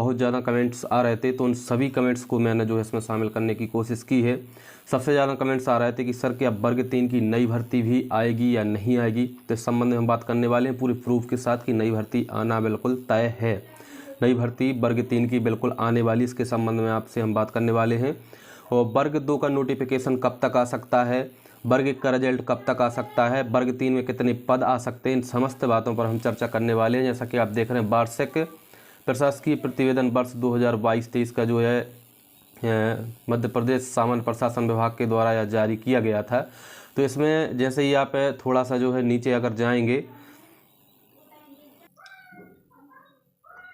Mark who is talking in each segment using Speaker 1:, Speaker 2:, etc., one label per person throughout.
Speaker 1: बहुत ज़्यादा कमेंट्स आ रहे थे, तो उन सभी कमेंट्स को मैंने जो है इसमें शामिल करने की कोशिश की है। सबसे ज़्यादा कमेंट्स आ रहे थे कि सर क्या वर्ग 3 की नई भर्ती भी आएगी या नहीं आएगी, तो इस संबंध में हम बात करने वाले हैं पूरे प्रूफ के साथ कि नई भर्ती आना बिल्कुल तय है। नई भर्ती वर्ग 3 की बिल्कुल आने वाली, इसके संबंध में आपसे हम बात करने वाले हैं। और वर्ग 2 का नोटिफिकेशन कब तक आ सकता है, वर्ग 1 का रिजल्ट कब तक आ सकता है, वर्ग 3 में कितने पद आ सकते हैं, इन समस्त बातों पर हम चर्चा करने वाले हैं। जैसा कि आप देख रहे हैं, वार्षिक प्रशासकीय प्रतिवेदन वर्ष 2022-23 का जो है मध्य प्रदेश सामान्य प्रशासन विभाग के द्वारा यह जारी किया गया था। तो इसमें जैसे ही आप थोड़ा सा जो है नीचे अगर जाएंगे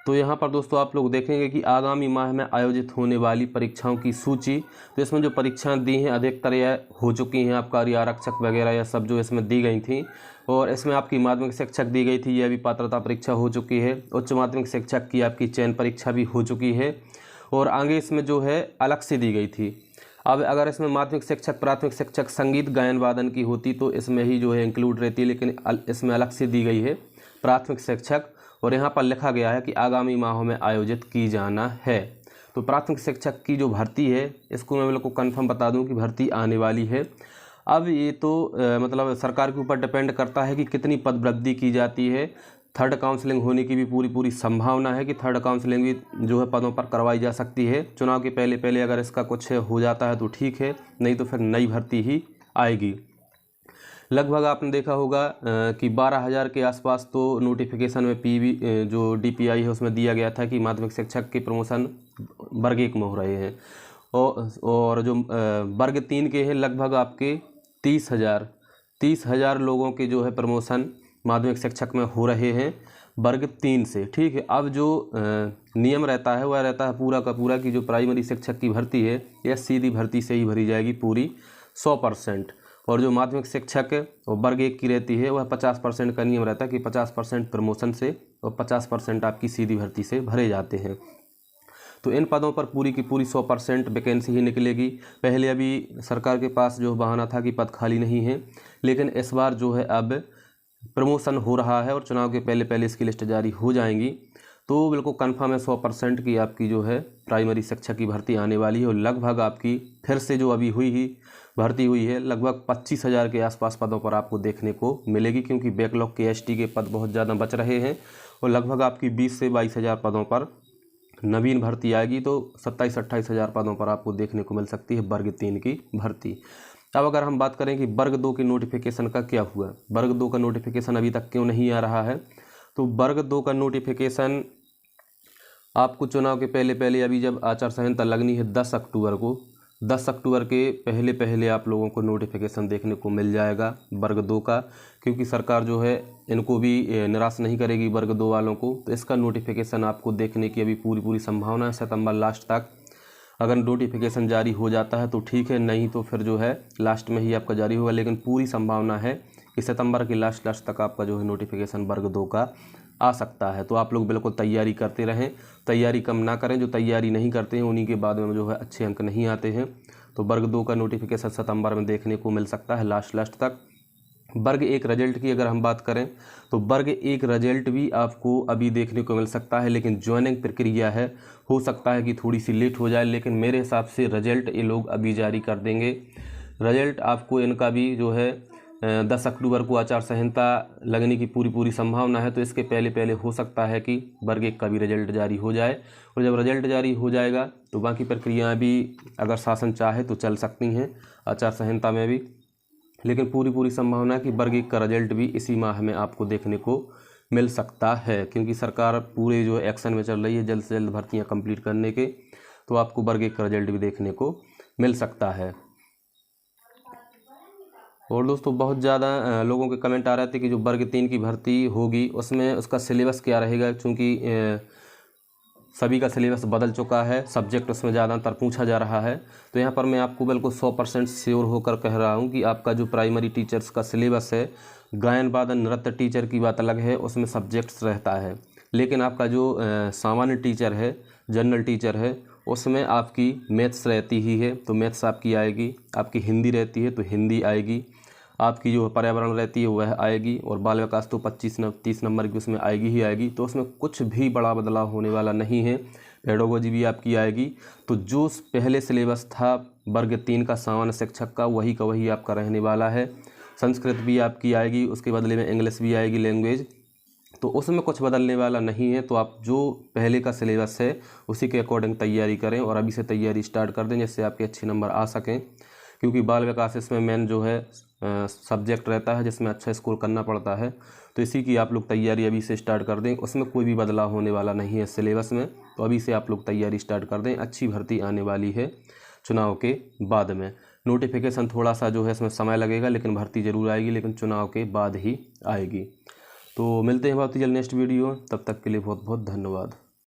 Speaker 1: तो यहाँ पर दोस्तों आप लोग देखेंगे कि आगामी माह में आयोजित होने वाली परीक्षाओं की सूची, तो इसमें जो परीक्षाएं दी हैं अधिकतर यह हो चुकी हैं, आबकारी आरक्षक वगैरह यह सब जो इसमें दी गई थी। और इसमें आपकी माध्यमिक शिक्षक दी गई थी, यह भी पात्रता परीक्षा हो चुकी है। उच्च माध्यमिक शिक्षक की आपकी चयन परीक्षा भी हो चुकी है। और आगे इसमें जो है अलग से दी गई थी। अब अगर इसमें माध्यमिक शिक्षक, प्राथमिक शिक्षक, संगीत गायन वादन की होती तो इसमें ही जो है इंक्लूड रहती, लेकिन इसमें अलग से दी गई है प्राथमिक शिक्षक। और यहाँ पर लिखा गया है कि आगामी माहों में आयोजित की जाना है। तो प्राथमिक शिक्षक की जो भर्ती है, इसको मैं बिल्कुल कंफर्म बता दूं कि भर्ती आने वाली है। अब ये तो मतलब सरकार के ऊपर डिपेंड करता है कि कितनी पद वृद्धि की जाती है। थर्ड काउंसलिंग होने की भी पूरी संभावना है कि थर्ड काउंसलिंग भी जो है पदों पर करवाई जा सकती है। चुनाव के पहले अगर इसका कुछ हो जाता है तो ठीक है, नहीं तो फिर नई भर्ती ही आएगी। लगभग आपने देखा होगा कि 12,000 के आसपास तो नोटिफिकेशन में पीवी जो डीपीआई है उसमें दिया गया था कि माध्यमिक शिक्षक के प्रमोशन वर्ग 1 में हो रहे हैं। और जो वर्ग 3 के हैं लगभग आपके 30,000 लोगों के जो है प्रमोशन माध्यमिक शिक्षक में हो रहे हैं वर्ग 3 से। ठीक है, अब जो नियम रहता है वह रहता है पूरा का पूरा कि जो प्राइमरी शिक्षक की भर्ती है यह सीधी भर्ती से ही भरी जाएगी पूरी 100%। और जो माध्यमिक शिक्षक और वर्ग 1 की रहती है वह 50% का नियम रहता है कि 50% प्रमोशन से और 50% आपकी सीधी भर्ती से भरे जाते हैं। तो इन पदों पर पूरी की पूरी 100% वैकेंसी ही निकलेगी। पहले अभी सरकार के पास जो बहाना था कि पद खाली नहीं है, लेकिन इस बार जो है अब प्रमोशन हो रहा है और चुनाव के पहले इसकी लिस्ट जारी हो जाएंगी। तो बिल्कुल कन्फर्म है 100% की आपकी जो है प्राइमरी शिक्षक की भर्ती आने वाली है। और लगभग आपकी फिर से जो अभी भर्ती हुई है लगभग 25,000 के आसपास पदों पर आपको देखने को मिलेगी, क्योंकि बैकलॉग के एसटी के पद बहुत ज़्यादा बच रहे हैं। और लगभग आपकी 20 से 22,000 पदों पर नवीन भर्ती आएगी। तो 27-28,000 पदों पर आपको देखने को मिल सकती है वर्ग 3 की भर्ती। अब अगर हम बात करें कि वर्ग 2 के नोटिफिकेशन का क्या हुआ, वर्ग 2 का नोटिफिकेशन अभी तक क्यों नहीं आ रहा है, तो वर्ग 2 का नोटिफिकेशन आपको चुनाव के पहले अभी जब आचार संहिता लगनी है 10 अक्टूबर को, 10 अक्टूबर के पहले आप लोगों को नोटिफिकेशन देखने को मिल जाएगा वर्ग 2 का, क्योंकि सरकार जो है इनको भी निराश नहीं करेगी वर्ग 2 वालों को। तो इसका नोटिफिकेशन आपको देखने की अभी पूरी संभावना है सितंबर लास्ट तक। अगर नोटिफिकेशन जारी हो जाता है तो ठीक है, नहीं तो फिर जो है लास्ट में ही आपका जारी होगा। लेकिन पूरी संभावना है कि सितंबर के लास्ट तक आपका जो है नोटिफिकेशन वर्ग 2 का आ सकता है। तो आप लोग बिल्कुल तैयारी करते रहें, तैयारी कम ना करें। जो तैयारी नहीं करते हैं उन्हीं के बाद में जो है अच्छे अंक नहीं आते हैं। तो वर्ग 2 का नोटिफिकेशन सितंबर में देखने को मिल सकता है लास्ट तक। वर्ग 1 रिजल्ट की अगर हम बात करें तो वर्ग 1 रिजल्ट भी आपको अभी देखने को मिल सकता है, लेकिन ज्वाइनिंग प्रक्रिया है, हो सकता है कि थोड़ी सी लेट हो जाए, लेकिन मेरे हिसाब से रिजल्ट ये लोग अभी जारी कर देंगे। रिजल्ट आपको इनका भी जो है 10 अक्टूबर को आचार संहिता लगने की पूरी संभावना है। तो इसके पहले हो सकता है कि वर्ग 1 का भी रिजल्ट जारी हो जाए। और जब रिजल्ट जारी हो जाएगा तो बाकी प्रक्रियाएं भी अगर शासन चाहे तो चल सकती हैं आचार संहिता में भी। लेकिन पूरी संभावना है कि वर्ग 1 का रिजल्ट भी इसी माह में आपको देखने को मिल सकता है, क्योंकि सरकार पूरे जो एक्शन में चल रही है जल्द से जल्द भर्तियाँ कंप्लीट करने के। तो आपको वर्ग 1 का रिजल्ट भी देखने को मिल सकता है। और दोस्तों बहुत ज़्यादा लोगों के कमेंट आ रहे थे कि जो वर्ग 3 की भर्ती होगी उसमें उसका सिलेबस क्या रहेगा, क्योंकि सभी का सिलेबस बदल चुका है, सब्जेक्ट उसमें ज़्यादातर पूछा जा रहा है। तो यहाँ पर मैं आपको बिल्कुल 100% श्योर होकर कह रहा हूँ कि आपका जो प्राइमरी टीचर्स का सिलेबस है, गायन वादन नृत्य टीचर की बात अलग है, उसमें सब्जेक्ट्स रहता है। लेकिन आपका जो सामान्य टीचर है, जनरल टीचर है, उसमें आपकी मैथ्स रहती ही है तो मैथ्स आपकी आएगी, आपकी हिंदी रहती है तो हिंदी आएगी, आपकी जो पर्यावरण रहती है वह आएगी, और बाल विकास तो 25-30 नंबर की उसमें आएगी ही आएगी। तो उसमें कुछ भी बड़ा बदलाव होने वाला नहीं है। पेडागोजी भी आपकी आएगी। तो जो पहले सिलेबस था वर्ग 3 का सामान्य शिक्षक का वही आपका रहने वाला है। संस्कृत भी आपकी आएगी, उसके बदले में इंग्लिश भी आएगी लैंग्वेज, तो उसमें कुछ बदलने वाला नहीं है। तो आप जो पहले का सिलेबस है उसी के अकॉर्डिंग तैयारी करें और अभी से तैयारी स्टार्ट कर दें, जिससे आपके अच्छे नंबर आ सकें। क्योंकि बाल विकास इसमें मेन जो है सब्जेक्ट रहता है जिसमें अच्छा स्कोर करना पड़ता है। तो इसी की आप लोग तैयारी अभी से स्टार्ट कर दें, उसमें कोई भी बदलाव होने वाला नहीं है सिलेबस में। तो अभी से आप लोग तैयारी स्टार्ट कर दें, अच्छी भर्ती आने वाली है चुनाव के बाद में। नोटिफिकेशन थोड़ा सा जो है इसमें समय लगेगा, लेकिन भर्ती ज़रूर आएगी, लेकिन चुनाव के बाद ही आएगी। तो मिलते हैं बहुत ही जल्द नेक्स्ट वीडियो, तब तक के लिए बहुत बहुत धन्यवाद।